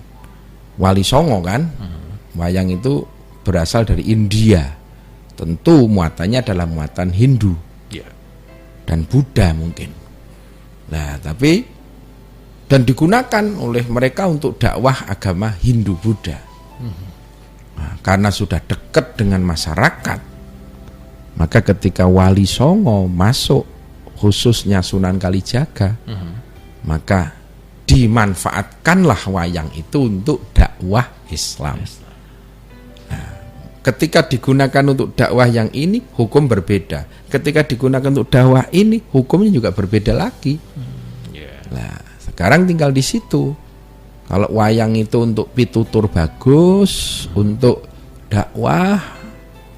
Wali Songo kan. Wayang itu berasal dari India. Tentu muatannya adalah muatan Hindu dan Buddha mungkin. Nah, tapi dan digunakan oleh mereka untuk dakwah agama Hindu Buddha. Nah, karena sudah dekat dengan masyarakat, maka ketika Wali Songo masuk, khususnya Sunan Kalijaga, maka dimanfaatkanlah wayang itu untuk dakwah Islam. Nah, ketika digunakan untuk dakwah yang ini, hukum berbeda. Ketika digunakan untuk dakwah ini, hukumnya juga berbeda lagi. Nah, sekarang tinggal di situ. Kalau wayang itu untuk pitutur bagus, untuk dakwah,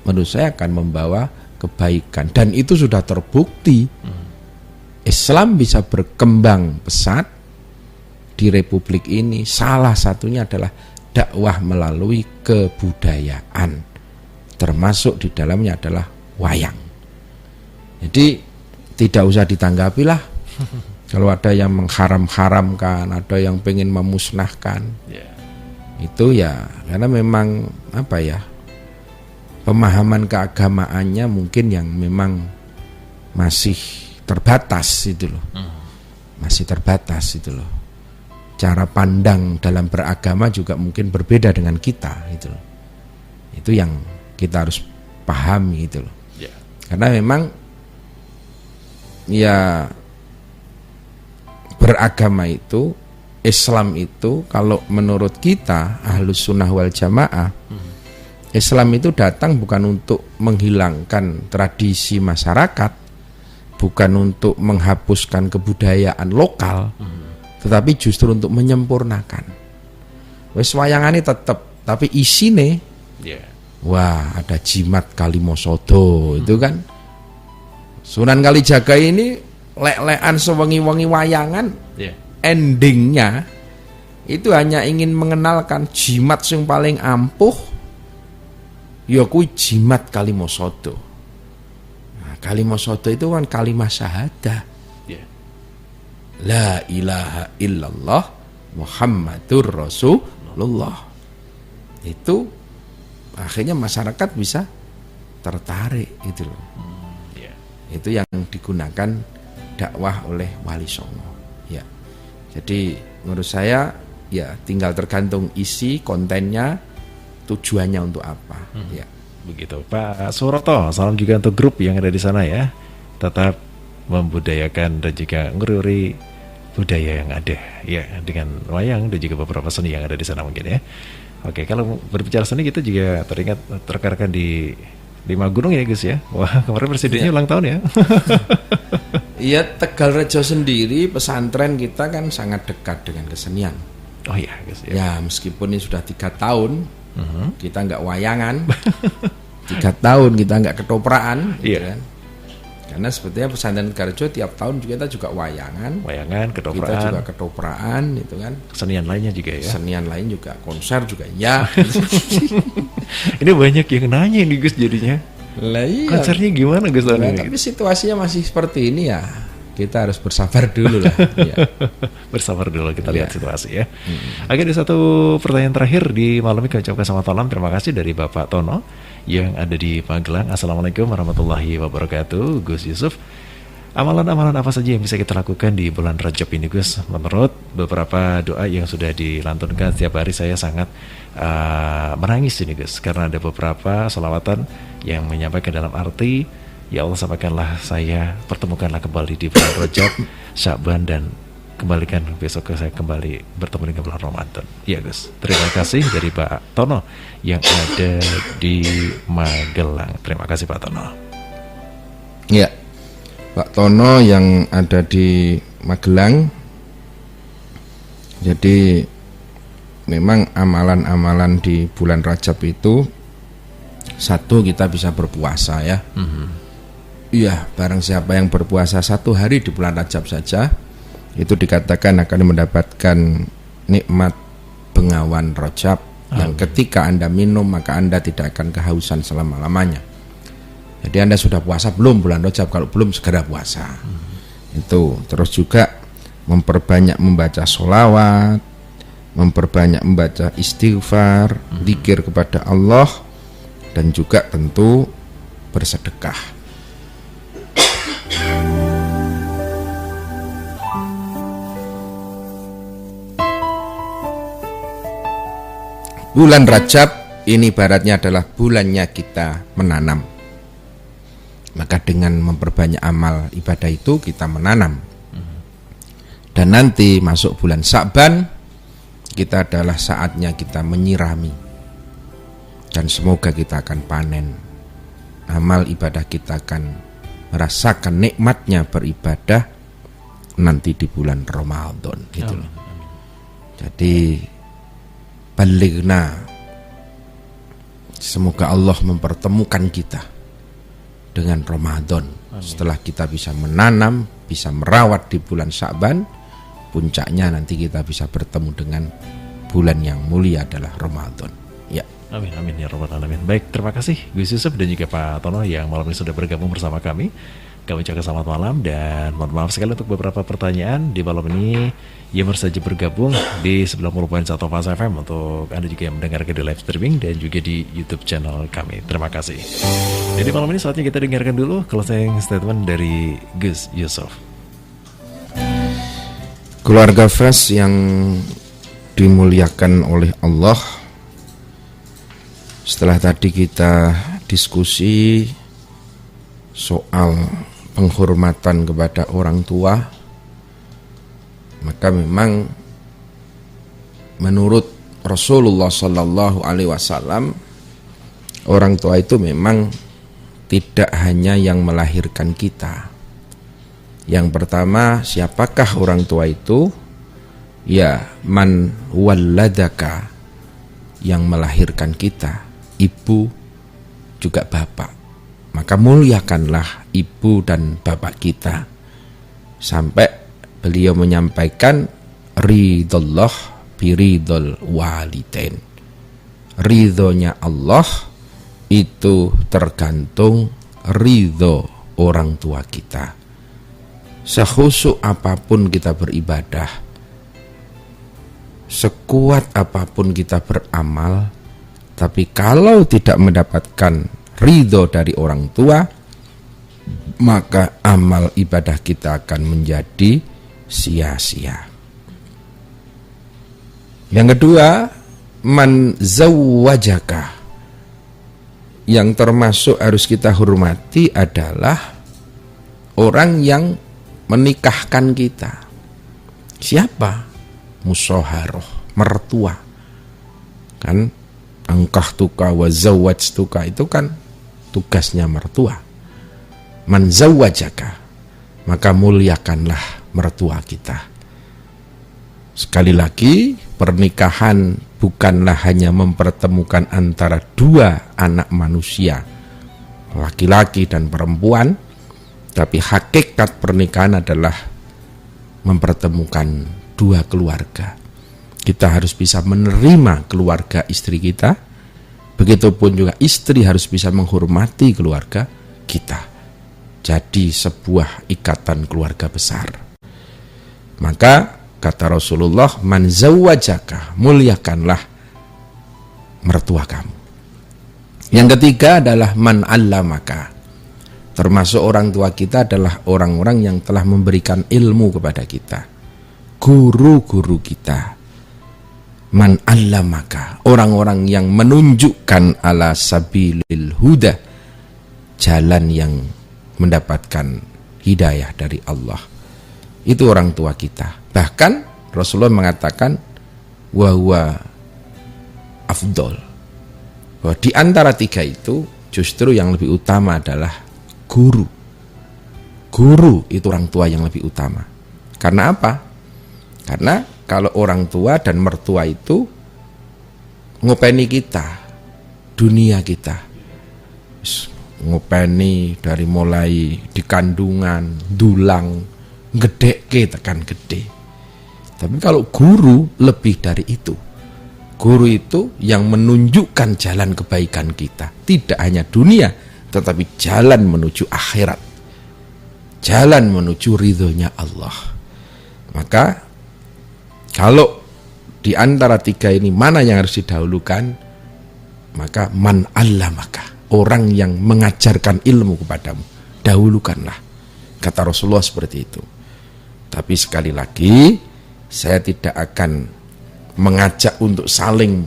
menurut saya akan membawa kebaikan. Dan itu sudah terbukti. Islam bisa berkembang pesat di Republik ini. Salah satunya adalah dakwah melalui kebudayaan. Termasuk di dalamnya adalah wayang. Jadi tidak usah ditanggapi lah. Kalau ada yang mengharam-haramkan, ada yang pengen memusnahkan, itu ya karena memang apa ya, pemahaman keagamaannya mungkin yang memang masih terbatas itu loh. Masih terbatas itu loh. Cara pandang dalam beragama juga mungkin berbeda dengan kita itu loh. Itu yang kita harus pahami itu loh. Karena memang ya beragama itu, Islam itu kalau menurut kita Ahlus Sunnah wal Jamaah, Islam itu datang bukan untuk menghilangkan tradisi masyarakat, bukan untuk menghapuskan kebudayaan lokal, tetapi justru untuk menyempurnakan. Wes wayangane tetep, tapi isine wah ada jimat Kalimosodo itu kan. Sunan Kalijaga ini lek-lekan sewengi-wengi wayangan, endingnya itu hanya ingin mengenalkan jimat yang paling ampuh, ya kuwi jimat Kalimosodo. Nah, Kalimosodo itu kan kalimah syahadah, la ilaha illallah Muhammadur Rasulullah. Itu akhirnya masyarakat bisa tertarik itu loh. Itu yang digunakan dakwah oleh Wali Songo. Ya. Jadi menurut saya ya tinggal tergantung isi kontennya, tujuannya untuk apa. Ya. Begitu Pak Suroto. Salam juga untuk grup yang ada di sana ya. Tetap membudayakan dan juga ngururi budaya yang ada ya, dengan wayang dan juga beberapa seni yang ada di sana mungkin ya. Oke, kalau berbicara seni kita juga teringat terkarkan di Lima Gunung ya Gus ya. Wah, kemarin presidennya ulang tahun ya. Iya, Tegal Rejo sendiri pesantren kita kan sangat dekat dengan kesenian. Oh iya, Gus. Ya meskipun ini sudah 3 tahun kita nggak wayangan, 3 tahun kita nggak ketopraan, gitu Iya. kan. Karena sebetulnya pesantren Garjo tiap tahun juga kita juga wayangan, kita Ketopraan, juga ketopraan, gitu kan. kesenian lainnya juga ya. Senian lain juga, konser juga ya. Ini banyak yang nanya nih Gus jadinya. Lah iya. Konsernya gimana Gus tahun Nah, ini? tapi situasinya masih seperti ini ya. Kita harus bersabar dulu lah. Ya. Bersabar dulu, kita lihat Iya. situasi ya. Oke, ada satu pertanyaan terakhir di malam ini kami ucapkan selamat malam. Terima kasih dari Bapak Tono yang ada di Magelang. Assalamualaikum warahmatullahi wabarakatuh. Gus Yusuf, amalan-amalan apa saja yang bisa kita lakukan di bulan Rajab ini Gus? Menurut beberapa doa yang sudah dilantunkan setiap hari, saya sangat menangis ini Gus, karena ada beberapa sholawatan yang menyampaikan dalam arti, ya Allah, sampaikanlah saya, pertemukanlah kembali di bulan Rajab, Sya'ban, dan kembalikan besok saya kembali bertemu dengan bulan Ramadan. Iya Gus, terima kasih dari Pak Tono yang ada di Magelang. Terima kasih Pak Tono. Ya, Pak Tono yang ada di Magelang. Jadi memang amalan-amalan di bulan Rajab itu, satu, kita bisa berpuasa ya. Iya, barang siapa yang berpuasa 1 hari di bulan Rajab saja, itu dikatakan akan mendapatkan nikmat bengawan Rajab, yang ketika Anda minum maka Anda tidak akan kehausan selama-lamanya. Jadi Anda sudah puasa belum bulan Rajab? Kalau belum, segera puasa. Itu. Terus juga memperbanyak membaca sholawat, memperbanyak membaca istighfar, zikir kepada Allah, dan juga tentu bersedekah. Bulan Rajab ini ibaratnya adalah bulannya kita menanam. Maka dengan memperbanyak amal ibadah itu kita menanam. Dan nanti masuk bulan Sya'ban, kita adalah saatnya kita menyirami. Dan semoga kita akan panen. Amal ibadah kita akan merasakan nikmatnya beribadah nanti di bulan Ramadan gitu loh. Jadi balighna, semoga Allah mempertemukan kita dengan Ramadan. Setelah kita bisa menanam, bisa merawat di bulan Sya'ban, puncaknya nanti kita bisa bertemu dengan bulan yang mulia adalah Ramadan. Ya. Amin, amin ya rabbal alamin. Baik, terima kasih Gus Yusuf dan juga Pak Tono yang malam ini sudah bergabung bersama kami. Kami ucapkan selamat malam dan mohon maaf sekali untuk beberapa pertanyaan di malam ini yang baru saja bergabung di 90.1 Fase FM, untuk Anda juga yang mendengarkan di live streaming dan juga di YouTube channel kami. Terima kasih. Jadi malam ini saatnya kita dengarkan dulu closing statement dari Gus Yusuf. Keluarga Fresh yang dimuliakan oleh Allah, setelah tadi kita diskusi soal penghormatan kepada orang tua, maka memang menurut Rasulullah Sallallahu Alaihi Wasallam, orang tua itu memang tidak hanya yang melahirkan kita. Yang pertama, siapakah orang tua itu? Ya, man walladaka, yang melahirkan kita, ibu juga bapak. Maka muliakanlah ibu dan bapak kita. Sampai beliau menyampaikan ridullah biridul walidain. Ridhonya Allah itu tergantung ridho orang tua kita. Sekhusyuk apapun kita beribadah, sekuat apapun kita beramal, tapi kalau tidak mendapatkan ridho dari orang tua, maka amal ibadah kita akan menjadi sia-sia. Yang kedua, man zawwajaka, yang termasuk harus kita hormati adalah orang yang menikahkan kita. Siapa? Musyawarah, mertua. Kan angkah tuka wa zawaj tuka itu kan tugasnya mertua. Man zawwajaka, maka muliakanlah mertua kita. Sekali lagi, pernikahan bukanlah hanya mempertemukan antara dua anak manusia, laki-laki dan perempuan, tapi hakikat pernikahan adalah mempertemukan dua keluarga. Kita harus bisa menerima keluarga istri kita, begitupun juga istri harus bisa menghormati keluarga kita. Jadi sebuah ikatan keluarga besar. Maka kata Rasulullah, man zawwajaka, muliakanlah mertua kamu. Yang ketiga adalah man allamaka. Termasuk orang tua kita adalah orang-orang yang telah memberikan ilmu kepada kita. Guru-guru kita. Man allamaka, orang-orang yang menunjukkan ala sabilil huda, jalan yang mendapatkan hidayah dari Allah. Itu orang tua kita. Bahkan Rasulullah mengatakan wa huwa afdol, bahwa di antara tiga itu justru yang lebih utama adalah guru. Guru itu orang tua yang lebih utama. Karena apa? Karena kalau orang tua dan mertua itu ngopeni kita, dunia kita, ngopeni dari mulai di kandungan, dulang, gede ke tekan gede. Tapi kalau guru lebih dari itu. Guru itu yang menunjukkan jalan kebaikan kita, tidak hanya dunia, tetapi jalan menuju akhirat, jalan menuju ridhonya Allah. Maka kalau di antara tiga ini mana yang harus didahulukan, maka man allamaka, orang yang mengajarkan ilmu kepadamu, dahulukanlah. Kata Rasulullah seperti itu. Tapi sekali lagi, saya tidak akan mengajak untuk saling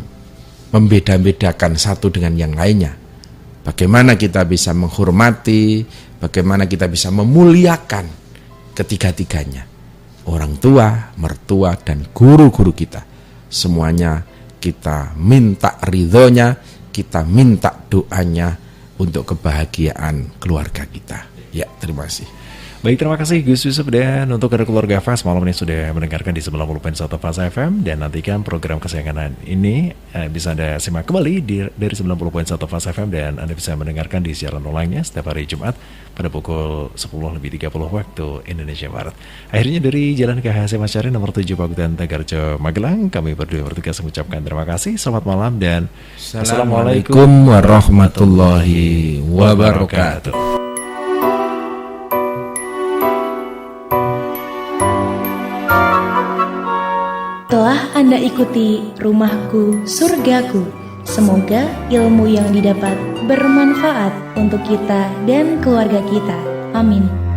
membeda-bedakan satu dengan yang lainnya. Bagaimana kita bisa menghormati, bagaimana kita bisa memuliakan ketiga-tiganya. Orang tua, mertua, dan guru-guru kita. Semuanya kita minta ridhonya, kita minta doanya untuk kebahagiaan keluarga kita. Ya, terima kasih. Baik, terima kasih Gus Yusuf, dan untuk ada keluarga Fas malam ini sudah mendengarkan di 90.1 Fas FM, dan nantikan program kesayangan ini bisa Anda simak kembali dari 90.1 Fas FM, dan Anda bisa mendengarkan di siaran online-nya setiap hari Jumat pada pukul 10.30 waktu Indonesia Barat. Akhirnya dari Jalan KHC Masyari nomor 7 Pakutan Tegarjo Magelang, kami berdua bertugas mengucapkan terima kasih, selamat malam, dan Assalamualaikum warahmatullahi wabarakatuh. Telah Anda ikuti Rumahku Surgaku. Semoga ilmu yang didapat bermanfaat untuk kita dan keluarga kita. Amin.